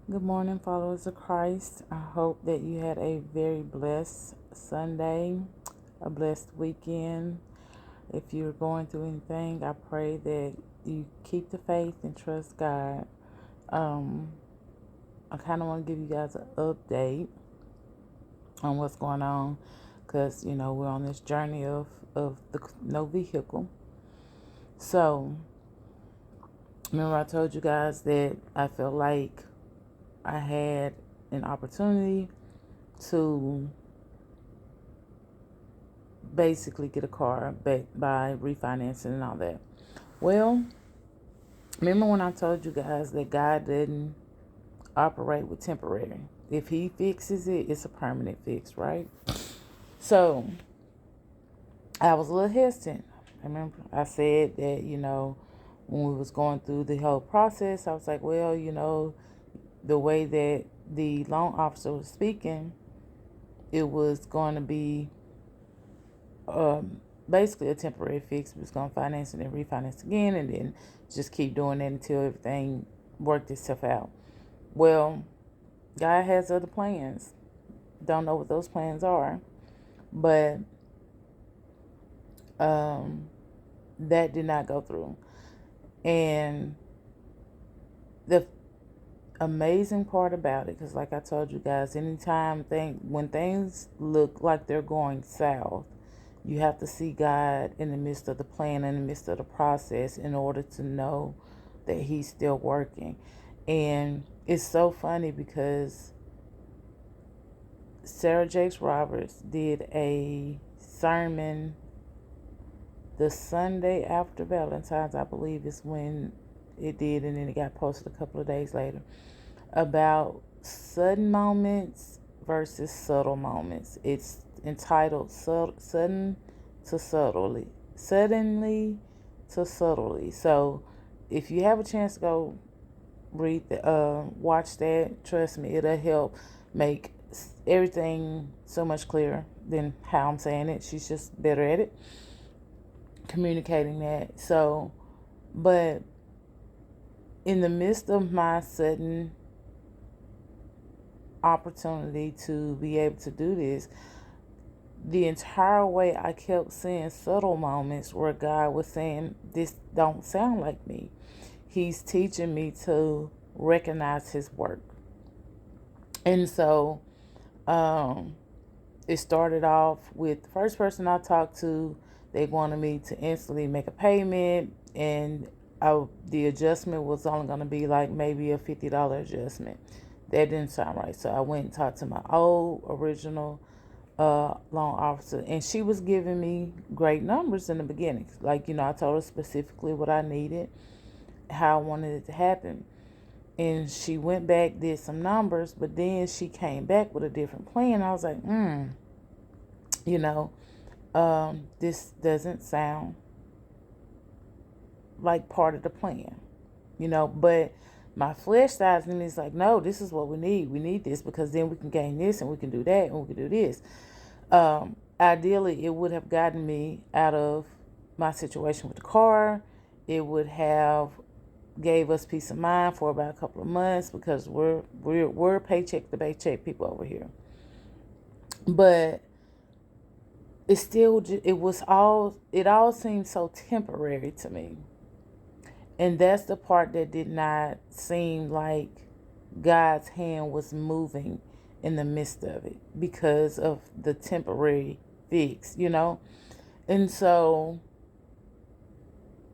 Good morning, followers of Christ. I hope that you had a very blessed Sunday, a blessed weekend. If you're going through anything, I pray that you keep the faith and trust God. Um, I kind of want to give you guys an update on what's going on because, we're on this journey of the no vehicle. So, remember, I told you guys that I felt like I had an opportunity to basically get a car back by refinancing and all that. Well, remember when I told you guys that God didn't operate with temporary? If He fixes it, it's a permanent fix, right? So I was a little hesitant. I remember I said that, when we was going through the whole process, I was like, well, the way that the loan officer was speaking, it was going to be basically a temporary fix. We was going to finance and then refinance again and then just keep doing that until everything worked itself out. Well, God has other plans. Don't know what those plans are, but that did not go through. And the amazing part about it, because like I told you guys, when things look like they're going south, you have to see God in the midst of the plan, in the midst of the process, in order to know that He's still working. And it's so funny because Sarah Jakes Roberts did a sermon the Sunday after Valentine's, I believe is when it did, and then it got posted a couple of days later, about sudden moments versus subtle moments. It's entitled Sudden to Subtly. Suddenly to Subtly. So if you have a chance to go watch that, trust me, it'll help make everything so much clearer than how I'm saying it. She's just better at it, communicating that. So, but in the midst of my sudden opportunity to be able to do this, the entire way I kept seeing subtle moments where God was saying, this don't sound like me. He's teaching me to recognize His work. And so it started off with the first person I talked to. They wanted me to instantly make a payment, and the adjustment was only going to be like maybe a $50 adjustment. That didn't sound right. So I went and talked to my old original loan officer, and she was giving me great numbers in the beginning. Like, I told her specifically what I needed, how I wanted it to happen. And she went back, did some numbers, but then she came back with a different plan. I was like, you know, this doesn't sound like part of the plan, but my flesh side of me is like, no, this is what we need. We need this because then we can gain this and we can do that and we can do this. Ideally, it would have gotten me out of my situation with the car. It would have gave us peace of mind for about a couple of months because we're paycheck to paycheck people over here. But it all seemed so temporary to me. And that's the part that did not seem like God's hand was moving in the midst of it because of the temporary fix. And so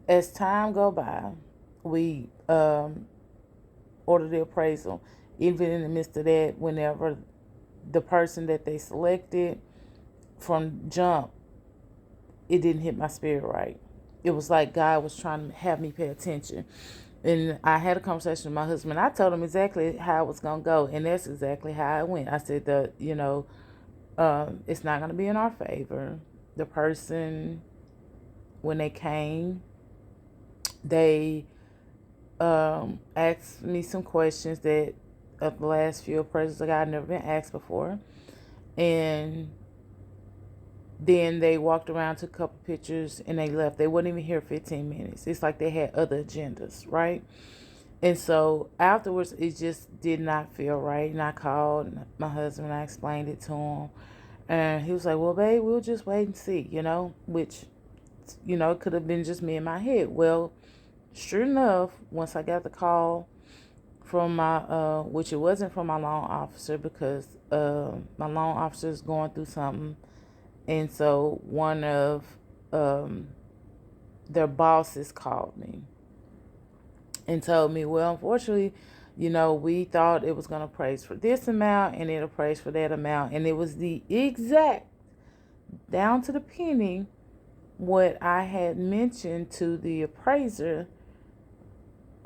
as time go by, we ordered the appraisal. Even in the midst of that, whenever the person that they selected from jump, it didn't hit my spirit right. It was like God was trying to have me pay attention. And I had a conversation with my husband. I told him exactly how it was going to go. And that's exactly how it went. I said that, it's not going to be in our favor. The person, when they came, they asked me some questions that of the last few appraisals that I'd never been asked before. And then they walked around, took a couple pictures, and they left. They wouldn't even here 15 minutes. It's like they had other agendas, right? And so afterwards, it just did not feel right. And I called my husband and I explained it to him. And he was like, well, babe, we'll just wait and see, which, it could have been just me in my head. Well, sure enough, once I got the call from my, which it wasn't from my loan officer because my loan officer is going through something. And so one of um, their bosses called me and told me, well, unfortunately, we thought it was going to appraise for this amount and it appraised for that amount. And it was the exact, down to the penny, what I had mentioned to the appraiser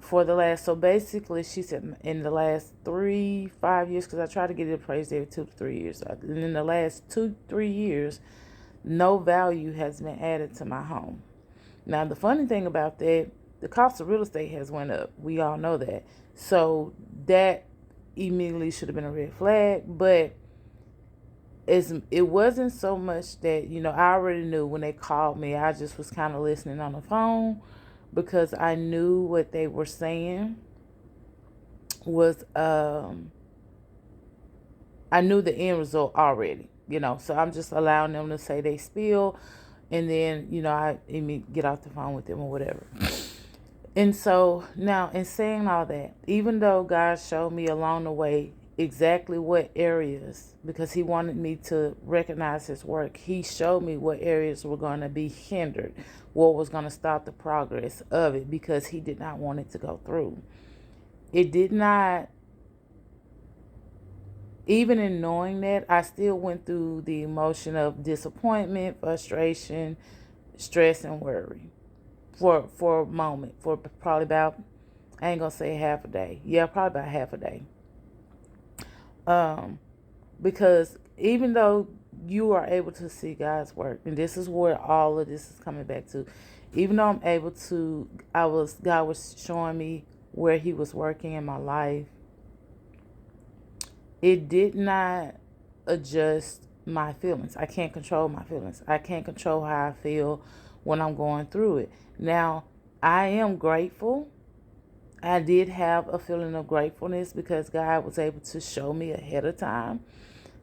for the last. So basically, she said in the last 5 years, because I try to get it appraised every 2 to 3 years. And in the last 2, 3 years, no value has been added to my home. Now, the funny thing about that, the cost of real estate has went up. We all know that. So that immediately should have been a red flag. But it wasn't so much that, I already knew when they called me. I just was kind of listening on the phone because I knew what they were saying was, I knew the end result already, So I'm just allowing them to say they spill. And then, I get off the phone with them or whatever. And so now, in saying all that, even though God showed me along the way exactly what areas, because he wanted me to recognize his work, he showed me what areas were going to be hindered, what was going to stop the progress of it, because he did not want it to go through. It did not, even in knowing that, I still went through the emotion of disappointment, frustration, stress, and worry for a moment, for probably about, I ain't gonna say half a day. Yeah, probably about half a day. Because even though you are able to see God's work, and this is where all of this is coming back to, even though I'm able to, God was showing me where he was working in my life, it did not adjust my feelings. I can't control my feelings. I can't control how I feel when I'm going through it. Now, I am grateful. I did have a feeling of gratefulness because God was able to show me ahead of time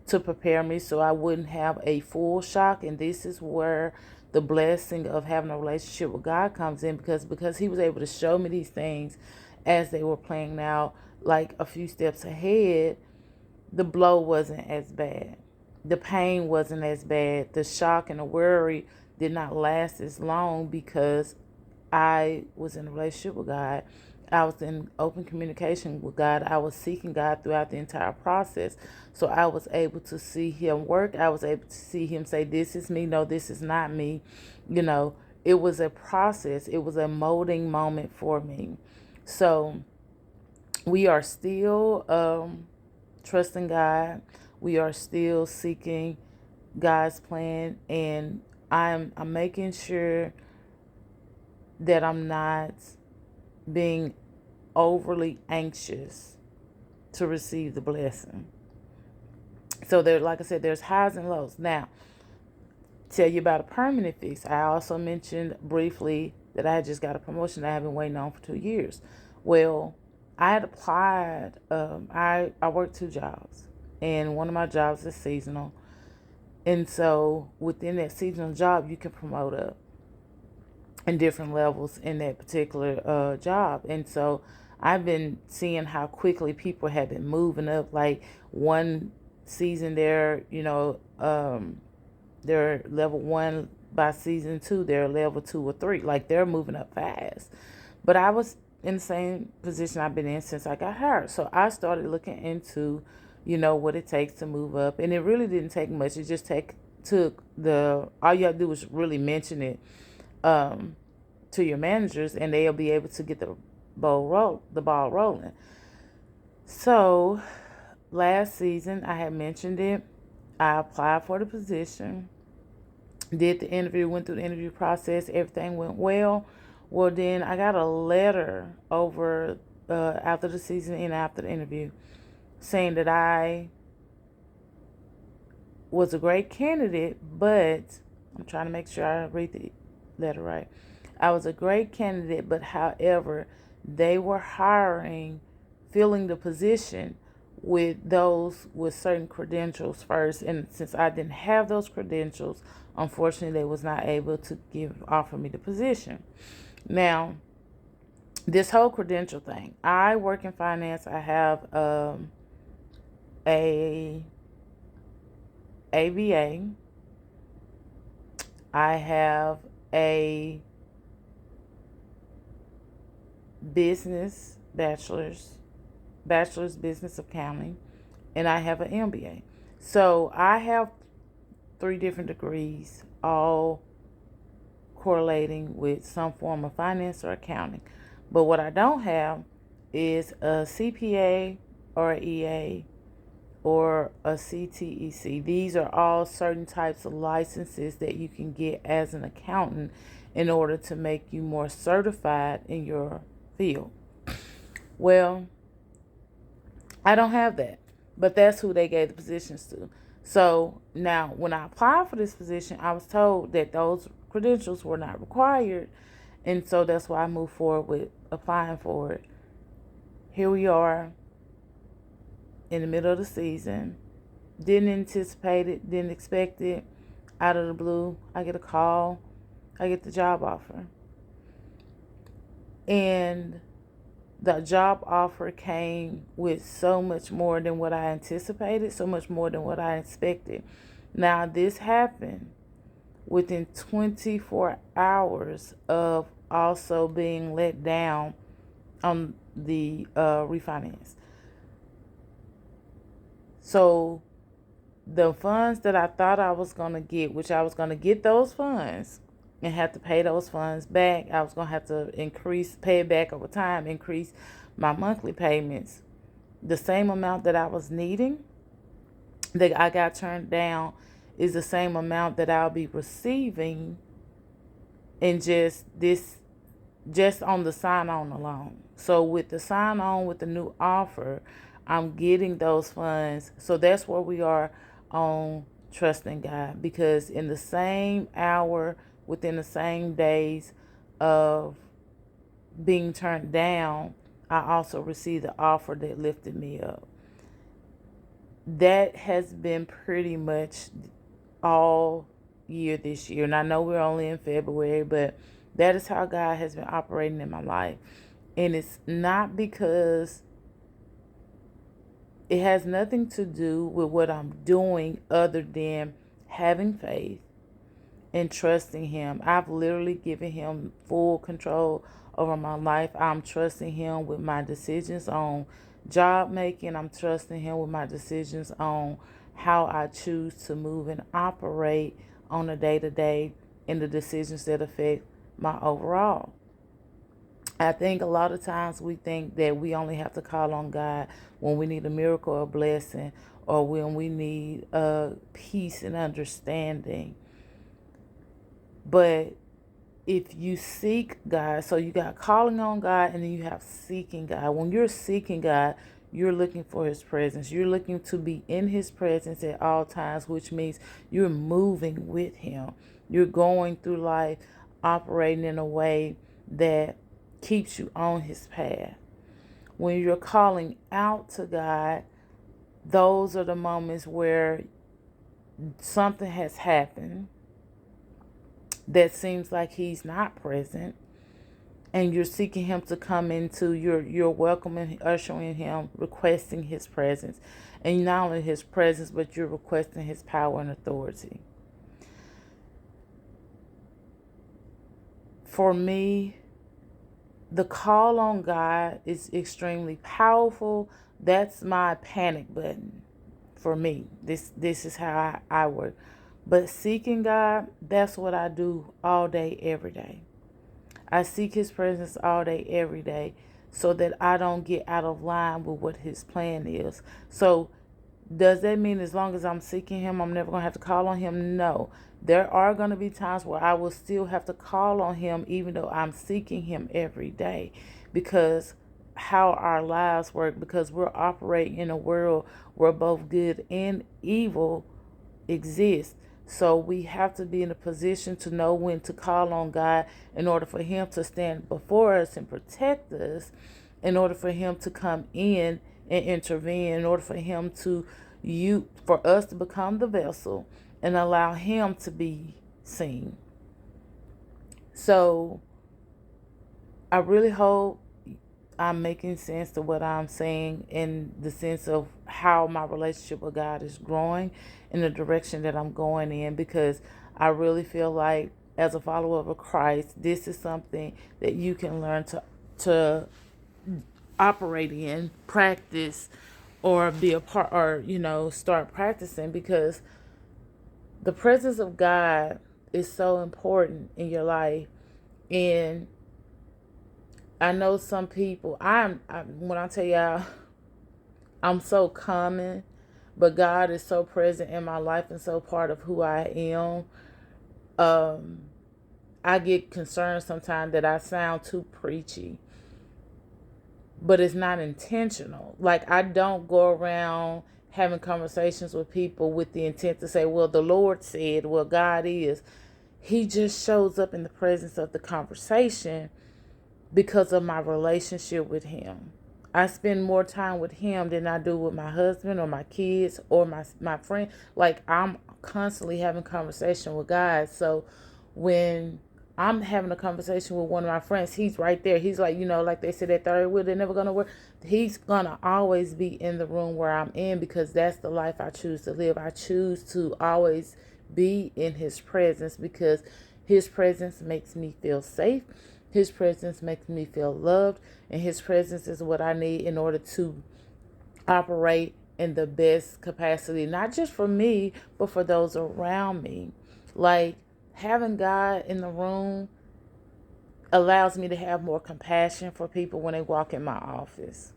to prepare me so I wouldn't have a full shock. And this is where the blessing of having a relationship with God comes in, because he was able to show me these things as they were playing out, like a few steps ahead. The blow wasn't as bad. The pain wasn't as bad. The shock and the worry did not last as long because I was in a relationship with God. I was in open communication with God. I was seeking God throughout the entire process. So I was able to see him work. I was able to see him say, this is me. No, this is not me. It was a process. It was a molding moment for me. So we are still trusting God. We are still seeking God's plan. And I'm making sure that I'm not being overly anxious to receive the blessing. So there, like I said, there's highs and lows. Now, tell you about a permanent fix. I also mentioned briefly that I just got a promotion that I've been waiting on for 2 years. Well, I had applied. I work 2 jobs, and one of my jobs is seasonal. And so within that seasonal job, you can promote up in different levels in that particular job. And so I've been seeing how quickly people have been moving up. Like one season they're level 1. By season 2, they're level 2 or 3. Like they're moving up fast. But I was in the same position I've been in since I got hired. So I started looking into, what it takes to move up. And it really didn't take much. It just took all you have to do was really mention it to your managers, and they'll be able to get the ball rolling. So last season, I had mentioned it. I applied for the position, did the interview, went through the interview process. Everything went well. Well, then I got a letter over after the season and after the interview saying that I was a great candidate, but I'm trying to make sure I read the letter right. I was a great candidate, but however, they were filling the position with those with certain credentials first. And since I didn't have those credentials, unfortunately, they was not able to offer me the position. Now, this whole credential thing, I work in finance. I have a ABA. I have a business bachelor's business accounting, and I have an MBA. So I have 3 different degrees, all correlating with some form of finance or accounting. But what I don't have is a CPA or an EA or a CTEC. These are all certain types of licenses that you can get as an accountant in order to make you more certified in your field. Well, I don't have that, but that's who they gave the positions to. So now, when I applied for this position, I was told that those credentials were not required, and so that's why I moved forward with applying for it. Here we are in the middle of the season. Didn't anticipate it, didn't expect it. Out of the blue, I get a call, I get the job offer. And the job offer came with so much more than what I anticipated, so much more than what I expected. Now, this happened within 24 hours of also being let down on the refinance. So the funds that I thought I was going to get, which I was going to get those funds and have to pay those funds back, I was going to have to pay it back over time, increase my monthly payments. The same amount that I was needing, that I got turned down, is the same amount that I'll be receiving in just on the sign-on alone. So with the sign-on, with the new offer, I'm getting those funds. So that's where we are on trusting God, because in the same hour, within the same days of being turned down, I also received the offer that lifted me up. That has been pretty much all year this year. And I know we're only in February, but that is how God has been operating in my life. And it's not because it has nothing to do with what I'm doing other than having faith and trusting Him. I've literally given Him full control over my life. I'm trusting Him with my decisions on job making. I'm trusting Him with my decisions on how I choose to move and operate on a day-to-day, and the decisions that affect my overall. I think a lot of times we think that we only have to call on God when we need a miracle or a blessing, or when we need peace and understanding. But if you seek God, so you got calling on God and then you have seeking God. When you're seeking God, you're looking for His presence. You're looking to be in His presence at all times, which means you're moving with Him. You're going through life operating in a way that keeps you on His path. When you're calling out to God, those are the moments where something has happened that seems like He's not present, and you're seeking Him to come into you're welcoming, ushering Him, requesting His presence. And not only His presence, but you're requesting His power and authority. For me, the call on God is extremely powerful. That's my panic button for me. This is how I work. But seeking God, that's what I do all day, every day. I seek His presence all day, every day, so that I don't get out of line with what His plan is. So does that mean as long as I'm seeking Him, I'm never going to have to call on Him? No. There are going to be times where I will still have to call on Him, even though I'm seeking Him every day, because how our lives work, because we're operating in a world where both good and evil exist. So we have to be in a position to know when to call on God in order for him to stand before us and protect us, in order for him to come in and intervene, in order for him to for us to become the vessel and allow him to be seen. So I really hope I'm making sense to what I'm saying, in the sense of how my relationship with God is growing in the direction that I'm going in, because I really feel like, as a follower of Christ, this is something that you can learn to operate in, practice, or be a part, or start practicing, because the presence of God is so important in your life. And I know some people, when I tell y'all, I'm so common, but God is so present in my life and so part of who I am. Um, I get concerned sometimes that I sound too preachy, but it's not intentional. Like, I don't go around having conversations with people with the intent to say, well, the Lord said, well, God is. He just shows up in the presence of the conversation because of my relationship with him. I spend more time with him than I do with my husband or my kids or my friend. Like, I'm constantly having conversation with God. So when I'm having a conversation with one of my friends, he's right there. He's like, like they said, that third wheel, they're never going to work. He's going to always be in the room where I'm in, because that's the life I choose to live. I choose to always be in his presence, because his presence makes me feel safe. His presence makes me feel loved, and his presence is what I need in order to operate in the best capacity, not just for me, but for those around me. Like, having God in the room allows me to have more compassion for people when they walk in my office.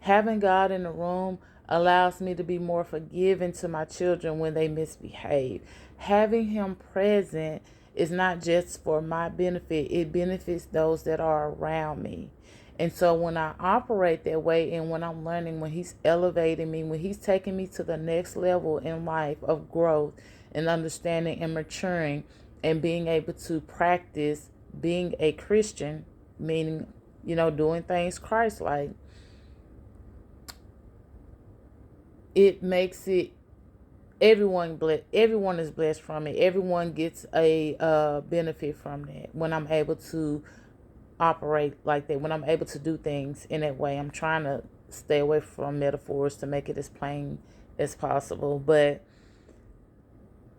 Having God in the room allows me to be more forgiving to my children when they misbehave. Having him present is not just for my benefit, it benefits those that are around me. And so when I operate that way, and when I'm learning, when he's elevating me, when he's taking me to the next level in life of growth and understanding and maturing and being able to practice being a Christian, meaning, doing things Christ-like, it makes it everyone is blessed from it. Everyone gets a benefit from that when I'm able to operate like that, when I'm able to do things in that way. I'm trying to stay away from metaphors to make it as plain as possible, but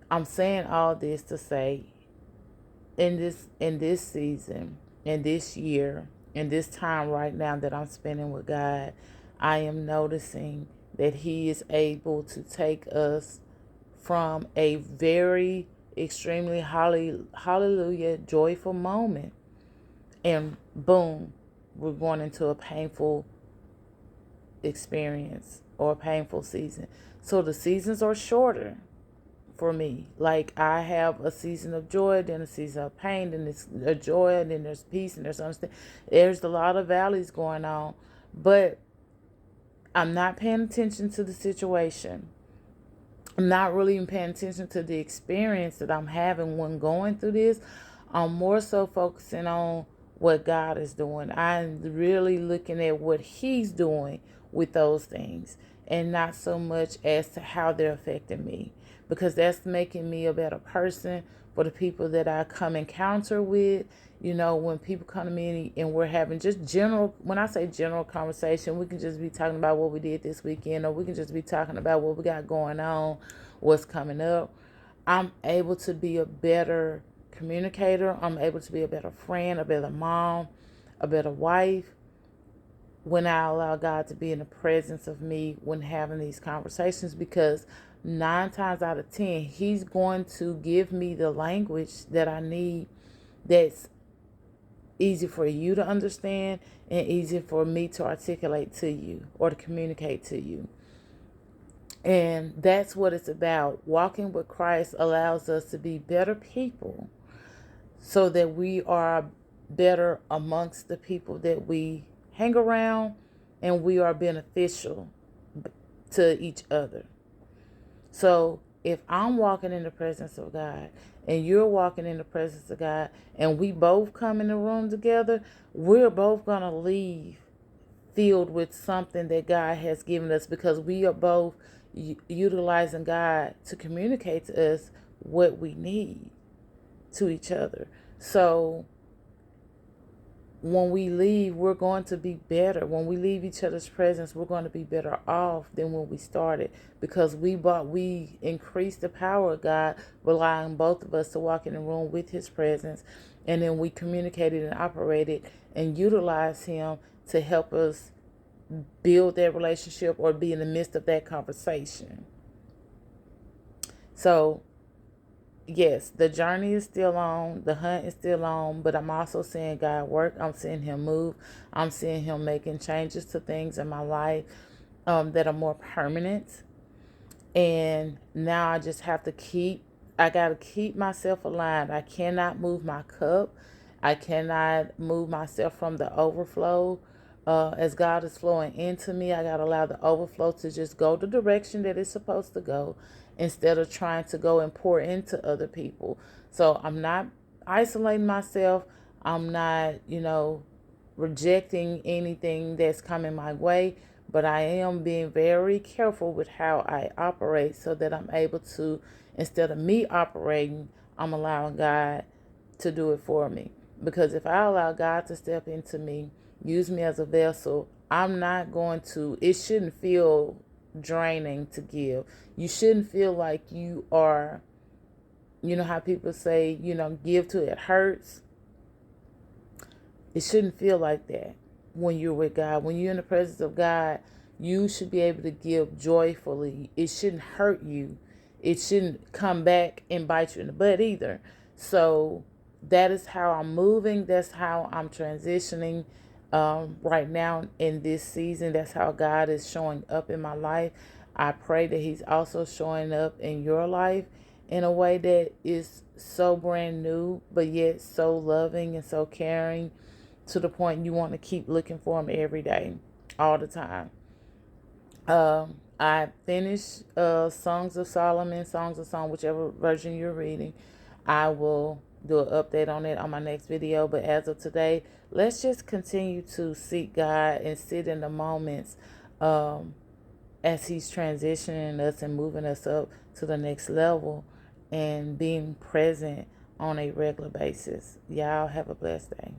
I'm saying all this to say, in this season, in this year, in this time right now that I'm spending with God, I am noticing that he is able to take us from a very extremely hallelujah joyful moment, and boom, we're going into a painful experience or a painful season. So the seasons are shorter for me. Like, I have a season of joy, then a season of pain, then it's a joy, and then there's peace, and there's understanding. There's a lot of valleys going on, but I'm not paying attention to the situation. I'm not really even paying attention to the experience that I'm having when going through this. I'm more so focusing on what God is doing. I'm really looking at what he's doing with those things, and not so much as to how they're affecting me, because that's making me a better person for the people that I come encounter with. When people come to me and we're having just general, when I say general conversation, we can just be talking about what we did this weekend, or we can just be talking about what we got going on, what's coming up. I'm able to be a better communicator. I'm able to be a better friend, a better mom, a better wife, when I allow God to be in the presence of me when having these conversations, because 9 times out of 10, he's going to give me the language that I need, that's easy for you to understand and easy for me to articulate to you or to communicate to you. And that's what it's about. Walking with Christ allows us to be better people, so that we are better amongst the people that we hang around, and we are beneficial to each other. So if I'm walking in the presence of God and you're walking in the presence of God and we both come in the room together, we're both going to leave filled with something that God has given us, because we are both utilizing God to communicate to us what we need to each other. So when we leave, we're going to be better. When we leave each other's presence, we're going to be better off than when we started, because we increased the power of God, relying both of us to walk in the room with his presence, and then we communicated and operated and utilized him to help us build that relationship or be in the midst of that conversation. So yes, the journey is still on, the hunt is still on, but I'm also seeing God work. I'm seeing him move. I'm seeing him making changes to things in my life that are more permanent. And now I just have to I got to keep myself aligned. I cannot move my cup. I cannot move myself from the overflow. As God is flowing into me, I got to allow the overflow to just go the direction that it's supposed to go, instead of trying to go and pour into other people. So I'm not isolating myself. I'm not, rejecting anything that's coming my way, but I am being very careful with how I operate, so that I'm able to, instead of me operating, I'm allowing God to do it for me. Because if I allow God to step into me, use me as a vessel, I'm not going to, it shouldn't feel draining to give. You shouldn't feel like you are, how people say, give till it hurts. It shouldn't feel like that when you're with God. When you're in the presence of God, you should be able to give joyfully. It shouldn't hurt you. It shouldn't come back and bite you in the butt either. So that is how I'm moving. That's how I'm transitioning right now in this season. That's how God is showing up in my life. I pray that he's also showing up in your life in a way that is so brand new, but yet so loving and so caring, to the point you want to keep looking for him every day, all the time. I finished Songs of Solomon, Songs of Song, whichever version you're reading. I will do an update on it on my next video. But as of today, let's just continue to seek God and sit in the moments as he's transitioning us and moving us up to the next level, and being present on a regular basis. Y'all have a blessed day.